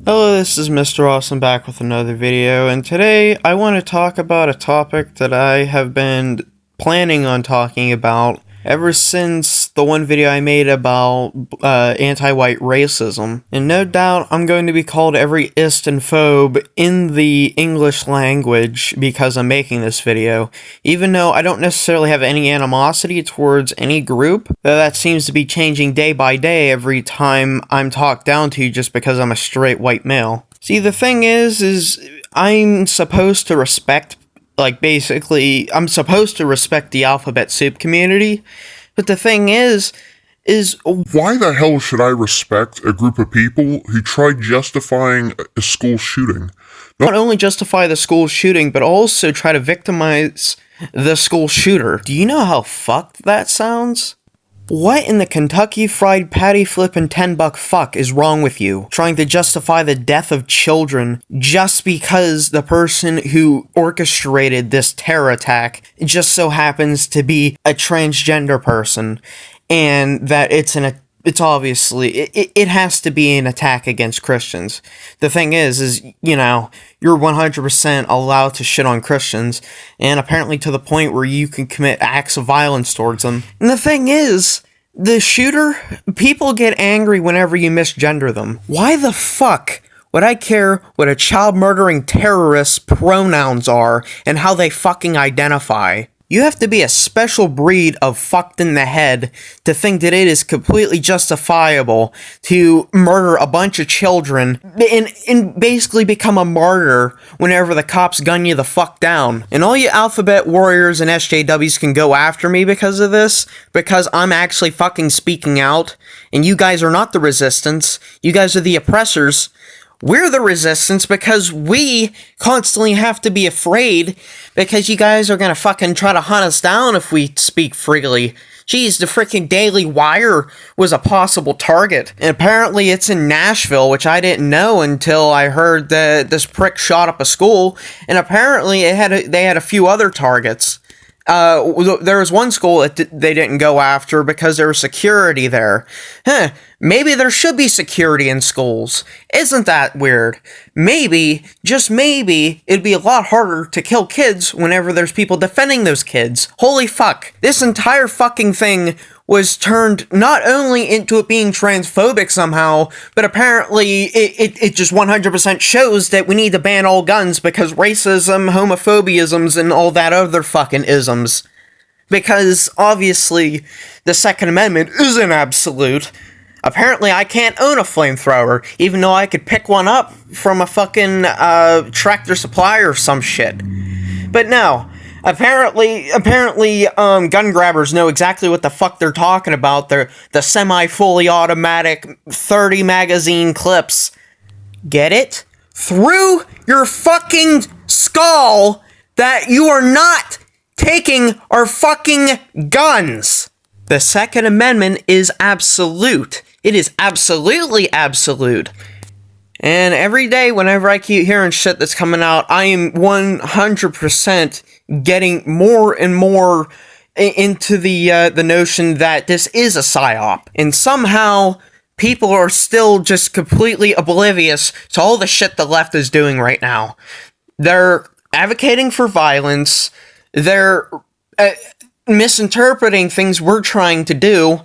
Hello, this is Mr. Awesome back with another video, and today I want to talk about a topic that I have been planning on talking about ever since the one video I made about anti-white racism. And no doubt I'm going to be called every ist and phobe in the English language because I'm making this video, even though I don't necessarily have any animosity towards any group, though that seems to be changing day by day every time I'm talked down to just because I'm a straight white male. See, the thing is I'm supposed to respect I'm supposed to respect the alphabet soup community, but the thing is, why the hell should I respect a group of people who tried justifying a school shooting? Not only justify the school shooting, but also try to victimize the school shooter. Do you know how fucked that sounds? What in the Kentucky Fried Patty flippin' $10 fuck is wrong with you? Trying to justify the death of children just because the person who orchestrated this terror attack just so happens to be a transgender person, and that it's obviously, it has to be an attack against Christians. The thing is, you know, you're 100% allowed to shit on Christians, and apparently to the point where you can commit acts of violence towards them. And the thing is, the shooter, people get angry whenever you misgender them. Why the fuck would I care what a child-murdering terrorist's pronouns are and how they fucking identify? You have to be a special breed of fucked in the head to think that it is completely justifiable to murder a bunch of children and basically become a martyr whenever the cops gun you the fuck down. And all you alphabet warriors and SJWs can go after me because of this, because I'm actually fucking speaking out, and you guys are not the resistance, you guys are the oppressors. We're the resistance because we constantly have to be afraid because you guys are gonna fucking try to hunt us down if we speak freely. Jeez, the freaking Daily Wire was a possible target. And apparently it's in Nashville, which I didn't know until I heard that this prick shot up a school. And apparently they had a few other targets. There was one school that they didn't go after because there was security there. Maybe there should be security in schools. Isn't that weird? Maybe, just maybe, it'd be a lot harder to kill kids whenever there's people defending those kids. Holy fuck. This entire fucking thing was turned not only into it being transphobic somehow, but apparently it just 100% shows that we need to ban all guns because racism, homophobiaisms, and all that other fucking isms. Because, obviously, the Second Amendment is an absolute. Apparently I can't own a flamethrower, even though I could pick one up from a fucking Tractor Supply or some shit. But no. Apparently, gun grabbers know exactly what the fuck they're talking about. They're the semi-fully automatic 30 magazine clips. Get it? Through your fucking skull that you are not taking our fucking guns. The Second Amendment is absolute. It is absolutely absolute. And every day, whenever I keep hearing shit that's coming out, I am 100% getting more and more into the notion that this is a psyop. And somehow, people are still just completely oblivious to all the shit the left is doing right now. They're advocating for violence. They're misinterpreting things we're trying to do.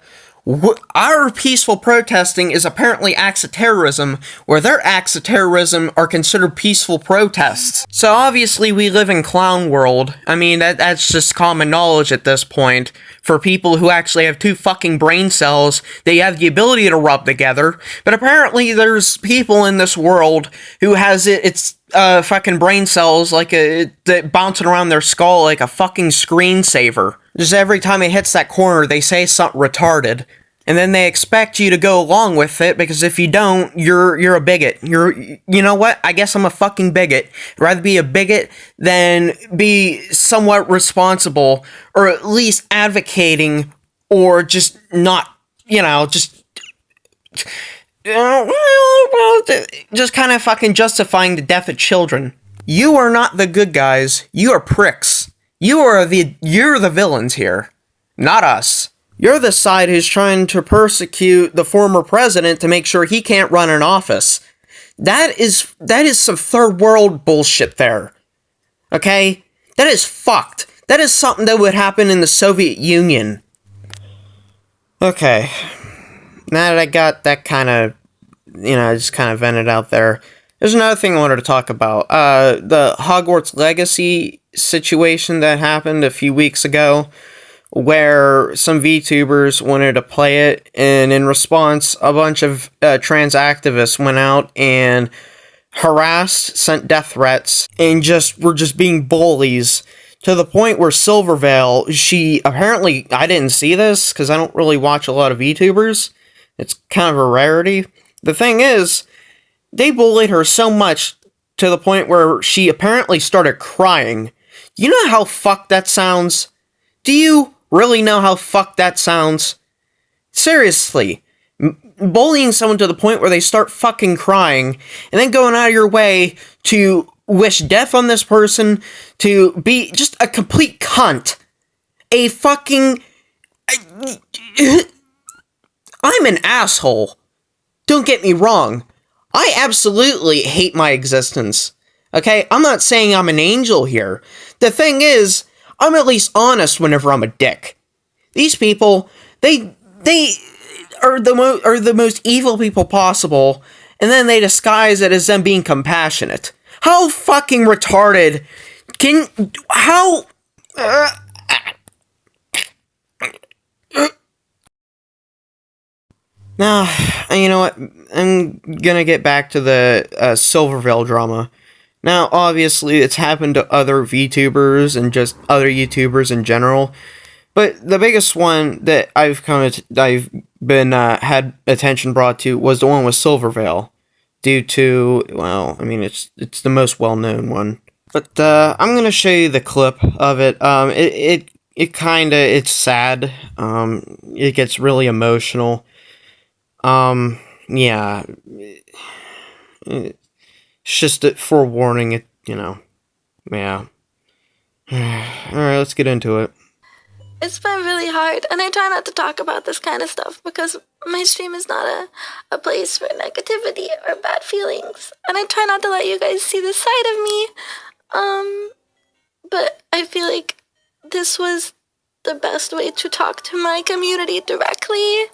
Our peaceful protesting is apparently acts of terrorism, where their acts of terrorism are considered peaceful protests. So obviously we live in clown world. I mean, that's just common knowledge at this point. For people who actually have two fucking brain cells, they have the ability to rub together. But apparently there's people in this world who has it's fucking brain cells bouncing around their skull like a fucking screensaver. Just every time it hits that corner, they say something retarded. And then they expect you to go along with it, because if you don't, you're a bigot. You know what? I guess I'm a fucking bigot. I'd rather be a bigot than be somewhat responsible, or at least advocating, or just not, just kind of fucking justifying the death of children. You are not the good guys. You are pricks. You're the villains here, not us. You're the side who's trying to persecute the former president to make sure he can't run an office. That is some third world bullshit there. Okay? That is fucked. That is something that would happen in the Soviet Union. Okay. Now that I got that kind of, just kind of vented out there, there's another thing I wanted to talk about. The Hogwarts Legacy situation that happened a few weeks ago, where some VTubers wanted to play it, and in response, a bunch of trans activists went out and harassed, sent death threats, and were just being bullies, to the point where Silvervale, she apparently, I didn't see this, because I don't really watch a lot of VTubers, it's kind of a rarity. The thing is, they bullied her so much to the point where she apparently started crying. You know how fucked that sounds? Do you really know how fucked that sounds? Seriously. Bullying someone to the point where they start fucking crying, and then going out of your way to wish death on this person, to be just a complete cunt. A fucking... I'm an asshole. Don't get me wrong. I absolutely hate my existence. Okay? I'm not saying I'm an angel here. The thing is, I'm at least honest whenever I'm a dick. These people, they are the most evil people possible, and then they disguise it as them being compassionate. How fucking retarded how... Now, you know what? I'm gonna get back to the Silvervale drama. Now, obviously, it's happened to other VTubers and just other YouTubers in general. But the biggest one that I've been had attention brought to was the one with Silvervale, due to, well, I mean, it's the most well-known one. But I'm gonna show you the clip of it. It's sad. It gets really emotional. Yeah. It's just a forewarning. Yeah. Alright, let's get into it. It's been really hard, and I try not to talk about this kind of stuff because my stream is not a place for negativity or bad feelings, and I try not to let you guys see this side of me. But I feel like this was the best way to talk to my community directly,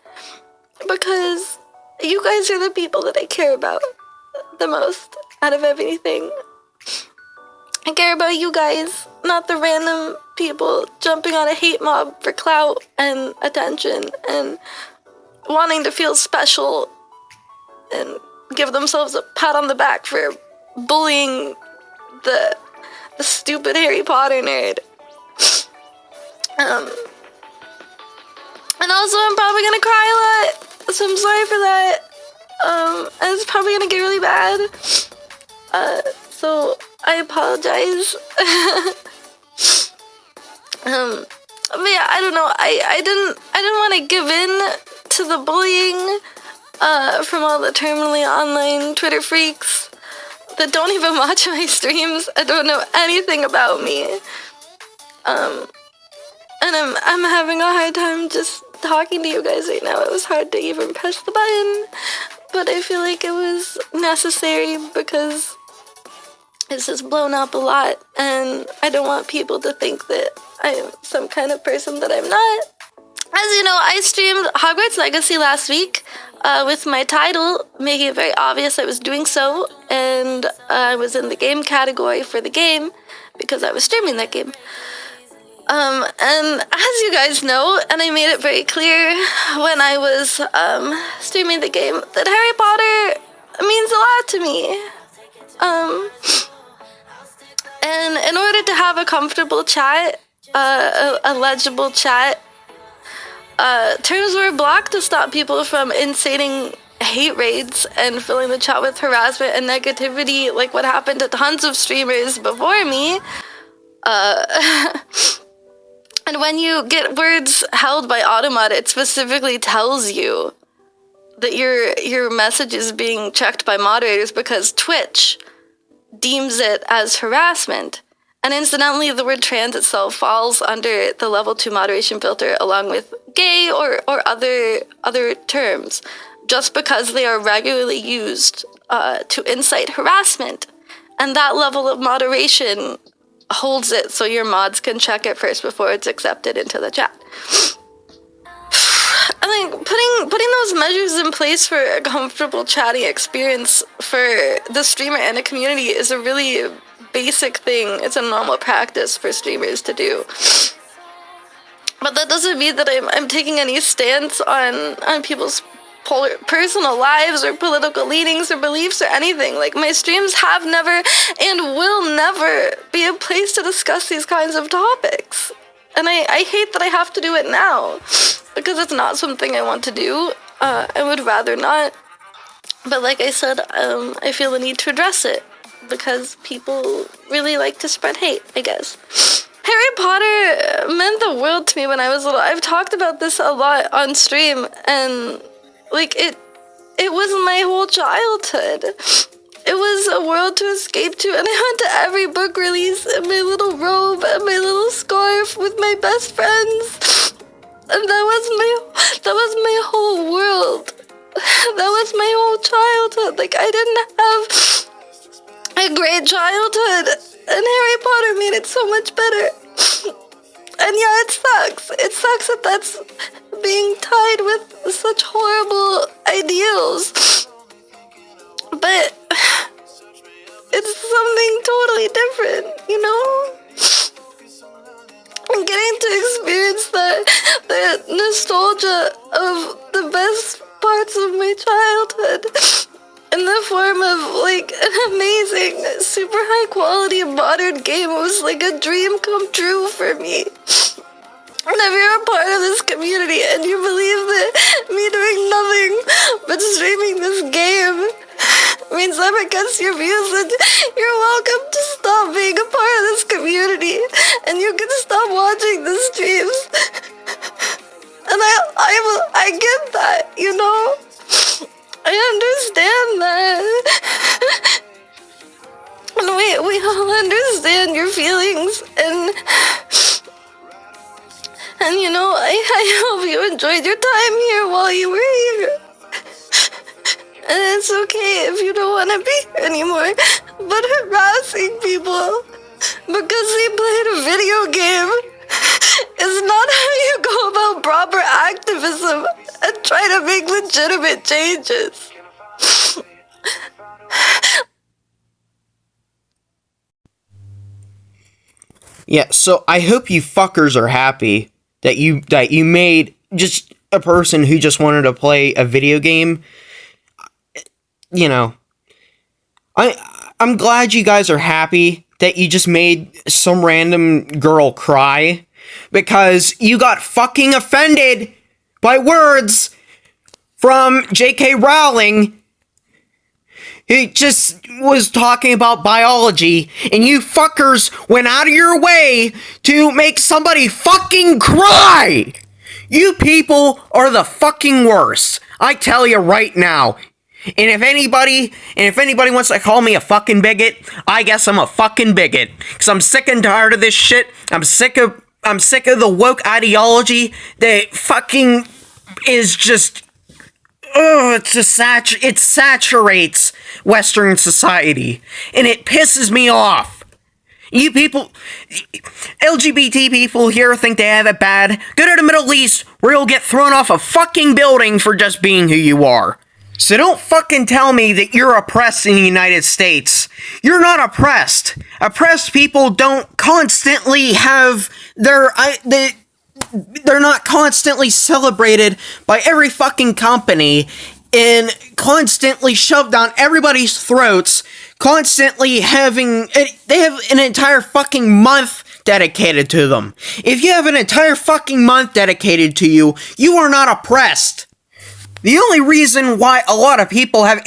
because you guys are the people that I care about the most out of everything. I care about you guys, not the random people jumping on a hate mob for clout and attention and wanting to feel special and give themselves a pat on the back for bullying the stupid Harry Potter nerd. And also, I'm probably gonna cry a lot, so I'm sorry for that. And it's probably gonna get really bad. So I apologize. But yeah, I don't know. I didn't want to give in to the bullying from all the terminally online Twitter freaks that don't even watch my streams and don't know anything about me. And I'm having a hard time just talking to you guys right now. It was hard to even press the button, but I feel like it was necessary because it's just blown up a lot, and I don't want people to think that I'm some kind of person that I'm not. As you know, I streamed Hogwarts Legacy last week with my title, making it very obvious I was doing so, and I was in the game category for the game because I was streaming that game. And as you guys know, and I made it very clear when I was streaming the game, that Harry Potter means a lot to me. And in order to have a comfortable chat, a legible chat, terms were blocked to stop people from inciting hate raids and filling the chat with harassment and negativity like what happened to tons of streamers before me. And when you get words held by Automata, it specifically tells you that your message is being checked by moderators because Twitch deems it as harassment. And incidentally, the word trans itself falls under the level 2 moderation filter along with gay or other terms. just because they are regularly used to incite harassment. And that level of moderation holds it so your mods can check it first before it's accepted into the chat. I think putting those measures in place for a comfortable chatting experience for the streamer and a community is a really basic thing. It's a normal practice for streamers to do. But that doesn't mean that I'm taking any stance on people's personal lives or political leanings or beliefs or anything. Like, my streams have never and will never be a place to discuss these kinds of topics. And I hate that I have to do it now, because it's not something I want to do. I would rather not. But like I said, I feel the need to address it, because people really like to spread hate, I guess. Harry Potter meant the world to me when I was little. I've talked about this a lot on stream, and like it was my whole childhood. It was a world to escape to, and I went to every book release in my little robe and my little scarf with my best friends. And that was my whole world. That was my whole childhood. Like, I didn't have a great childhood, and Harry Potter made it so much better. And yeah, it sucks. It sucks that that's being tied with such horrible ideals. But it's something totally different, you know? I'm getting to experience the nostalgia of the best parts of my childhood in the form of, like, an amazing, super high quality modern game. It was like a dream come true for me. And if you're a part of this community and you believe that me doing nothing but streaming this game means I'm against your views, then you're welcome to stop being a part of this community, and you can stop watching the streams. And I get that, you know? I understand that. And we all understand your feelings, and you know, I hope you enjoyed your time here while you were here. And it's okay if you don't want to be here anymore, but harassing people because they played a video game is not how you go about proper activism and try to make legitimate changes. Yeah, so I hope you fuckers are happy that you made just a person who just wanted to play a video game. You know, I'm glad you guys are happy that you just made some random girl cry, because you got fucking offended by words from J.K. Rowling. He just was talking about biology, and you fuckers went out of your way to make somebody fucking cry! You people are the fucking worst. I tell you right now. And if anybody wants to call me a fucking bigot, I guess I'm a fucking bigot. Cause I'm sick and tired of this shit. I'm sick of the woke ideology that fucking is just, it saturates Western society, and it pisses me off. You people, LGBT people here think they have it bad. Go to the Middle East, where you'll get thrown off a fucking building for just being who you are. So don't fucking tell me that you're oppressed in the United States. You're not oppressed. Oppressed people don't constantly have they're not constantly celebrated by every fucking company and constantly shoved down everybody's throats, constantly they have an entire fucking month dedicated to them. If you have an entire fucking month dedicated to you, you are not oppressed. The only reason why a lot of people have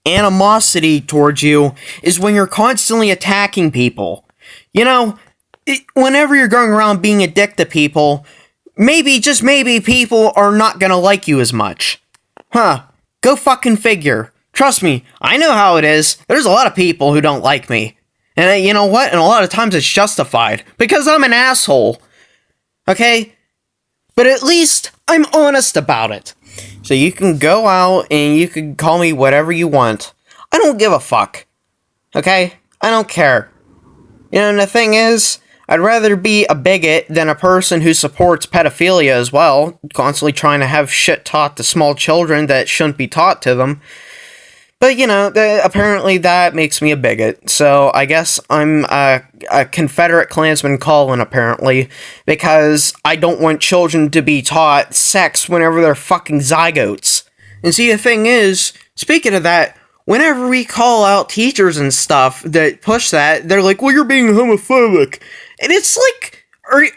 animosity towards you is when you're constantly attacking people. You know, whenever you're going around being a dick to people, maybe, just maybe, people are not gonna like you as much. Huh. Go fucking figure. Trust me, I know how it is. There's a lot of people who don't like me. And you know what? And a lot of times it's justified. Because I'm an asshole. Okay? but at least I'm honest about it. So you can go out and you can call me whatever you want. I don't give a fuck. Okay? I don't care. You know, and the thing is, I'd rather be a bigot than a person who supports pedophilia as well, constantly trying to have shit taught to small children that shouldn't be taught to them. But, you know, apparently that makes me a bigot, so I guess I'm a Confederate Klansman Colin, apparently, because I don't want children to be taught sex whenever they're fucking zygotes. And see, the thing is, speaking of that, whenever we call out teachers and stuff that push that, they're like, well, you're being homophobic. And it's like,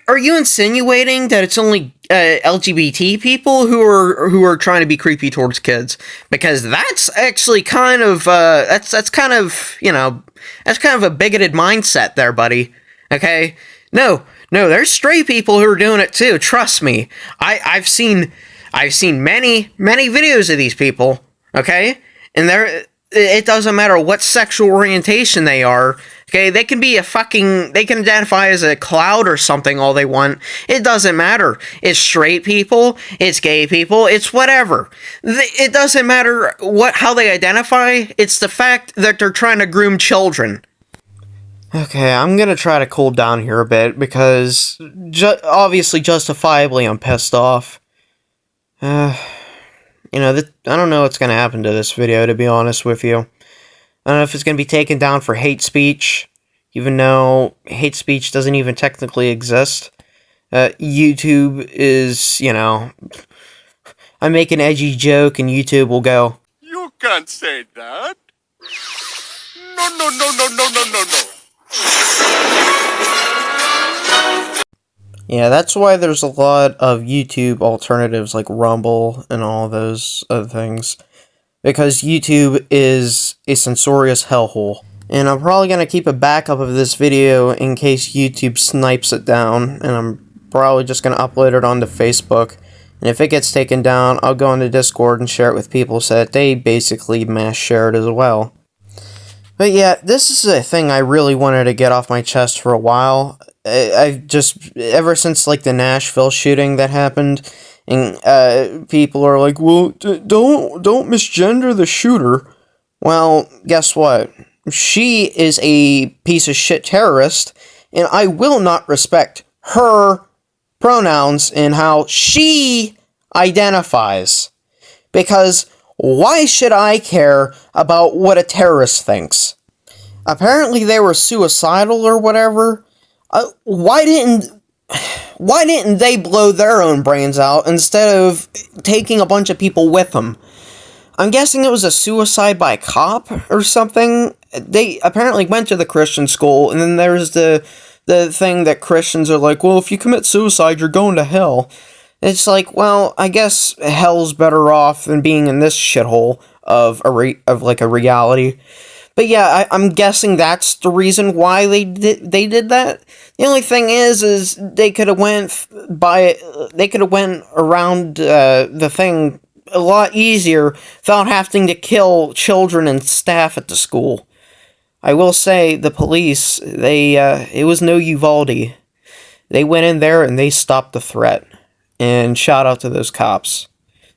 are you insinuating that it's only LGBT people who are trying to be creepy towards kids? Because that's actually kind of that's kind of, you know, that's kind of a bigoted mindset there, buddy. Okay? No, there's straight people who are doing it too. Trust me. I've seen many videos of these people. Okay? And it doesn't matter what sexual orientation they are. Okay, they can identify as a cloud or something all they want. It doesn't matter. It's straight people, it's gay people, it's whatever. It doesn't matter how they identify. It's the fact that they're trying to groom children. Okay, I'm gonna try to cool down here a bit because obviously, justifiably, I'm pissed off. You know, I don't know what's gonna happen to this video, to be honest with you. I don't know if it's going to be taken down for hate speech, even though hate speech doesn't even technically exist. YouTube is, you know, I make an edgy joke and YouTube will go, You can't say that. No. Yeah, that's why there's a lot of YouTube alternatives like Rumble and all those other things. Because YouTube is a censorious hellhole. And I'm probably going to keep a backup of this video in case YouTube snipes it down. And I'm probably just going to upload it onto Facebook. And if it gets taken down, I'll go into Discord and share it with people so that they basically mass share it as well. But yeah, this is a thing I really wanted to get off my chest for a while. I've just, ever since like the Nashville shooting that happened, and people are like, well, don't misgender the shooter. Well, guess what? She is a piece of shit terrorist, and I will not respect her pronouns and how she identifies. Because why should I care about what a terrorist thinks? Apparently they were suicidal or whatever. Why didn't they blow their own brains out instead of taking a bunch of people with them? I'm guessing it was a suicide by cop or something. They apparently went to the Christian school, and then there's the thing that Christians are like, well, if you commit suicide, you're going to hell. It's like, well, I guess hell's better off than being in this shithole of a reality. But yeah, I'm guessing that's the reason why they did that. The only thing is they could have went around the thing a lot easier without having to kill children and staff at the school. I will say the police, it was no Uvalde. They went in there and they stopped the threat. And shout out to those cops.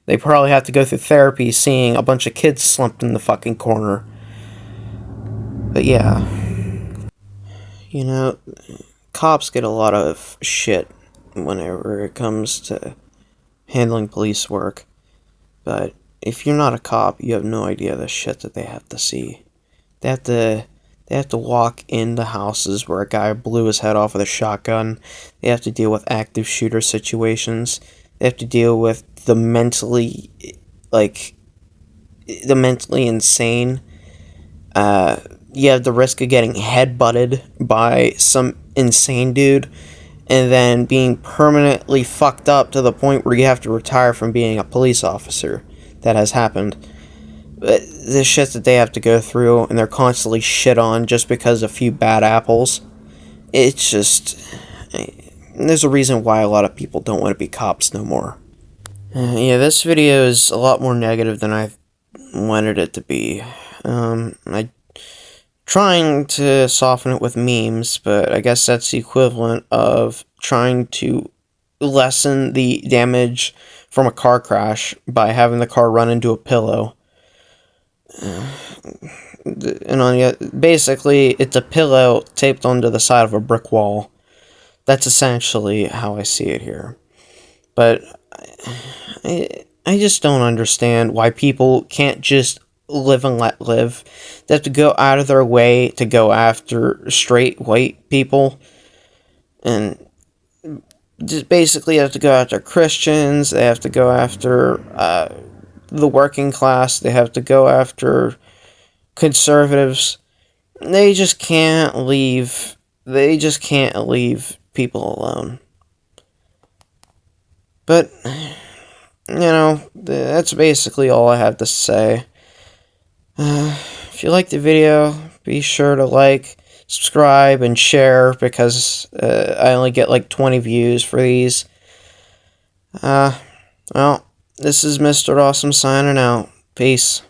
They probably have to go through therapy seeing a bunch of kids slumped in the fucking corner. But yeah, you know, cops get a lot of shit whenever it comes to handling police work. But if you're not a cop, you have no idea the shit that they have to see. They have to walk into houses where a guy blew his head off with a shotgun. They have to deal with active shooter situations. They have to deal with the mentally insane. You have the risk of getting headbutted by some insane dude and then being permanently fucked up to the point where you have to retire from being a police officer. That has happened. But the shit that they have to go through, and they're constantly shit on just because of a few bad apples. It's just, there's a reason why a lot of people don't want to be cops no more. Yeah, this video is a lot more negative than I wanted it to be. I trying to soften it with memes, but I guess that's the equivalent of trying to lessen the damage from a car crash by having the car run into a pillow. And basically, it's a pillow taped onto the side of a brick wall. That's essentially how I see it here. But I just don't understand why people can't just live and let live. They have to go out of their way to go after straight white people. And just basically have to go after Christians. They have to go after the working class. They have to go after conservatives. They just can't leave. They just can't leave people alone. But, that's basically all I have to say. If you like the video, be sure to like, subscribe, and share, because I only get like 20 views for these. Well, this is Mr. Awesome signing out. Peace.